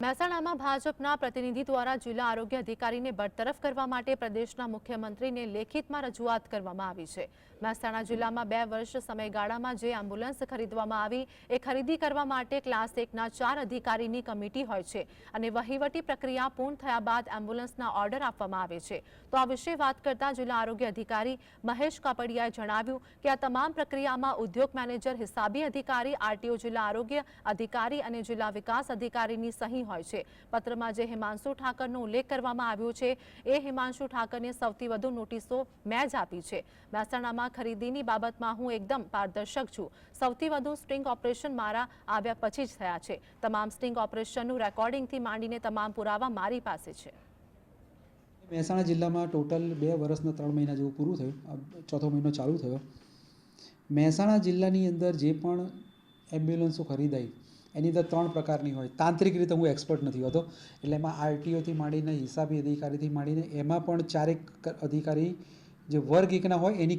મહેસાણામાં ભાજપના પ્રતિનિધિ દ્વારા જિલ્લા આરોગ્ય અધિકારીને બરતરફ કરવા માટે પ્રદેશના મુખ્યમંત્રીને લેખિતમાં રજૂઆત કરવામાં આવી છે। મહેસાણા જિલ્લામાં 2 વર્ષ સમયગાળામાં જે એમ્બ્યુલન્સ ખરીદવામાં આવી એ ખરીદી કરવા માટે ક્લાસ 1ના 4 અધિકારીની કમિટી હોય છે અને વહીવટી પ્રક્રિયા પૂર્ણ થયા બાદ એમ્બ્યુલન્સના ઓર્ડર આપવામાં આવે છે। તો આ વિશે વાત કરતા જિલ્લા આરોગ્ય અધિકારી મહેશ કાપડિયાએ જણાવ્યું કે આ તમામ પ્રક્રિયામાં ઉદ્યોગ મેનેજર, હિસાબી અધિકારી, આરટીઓ, જિલ્લા આરોગ્ય અધિકારી અને જિલ્લા વિકાસ અધિકારીની સહી હોય છે। પત્રમાં જે હિમાંશુ ઠાકરનો ઉલ્લેખ કરવામાં આવ્યો છે એ હિમાંશુ ઠાકરને સૌથી વધુ નોટિસો મેં જ આપી છે। મહેસાણામાં ખરીદીની બાબતમાં હું એકદમ પારદર્શક છું। સૌથી વધુ સ્ટિંગ ઓપરેશન મારા આવ્યા પછી જ થયા છે। તમામ સ્ટિંગ ઓપરેશનનું રેકોર્ડિંગથી માંડીને તમામ પુરાવા મારી પાસે છે। મહેસાણા જિલ્લામાં ટોટલ 2 વર્ષના 3 મહિના જેવું પૂરું થયું, ચોથો મહિનો ચાલુ થયો। મહેસાણા જિલ્લાની અંદર જે પણ એમ્બ્યુલન્સો ખરીદાઈ એની અંદર 3 પ્રકારની હોય। તાંત્રિક રીતે હું એક્સપર્ટ નથી હોતો, એટલે એમાં આરટીઓથી માંડીને હિસાબી અધિકારીથી માંડીને એમાં પણ 4 અધિકારી જે વર્ગ 1ના હોય એની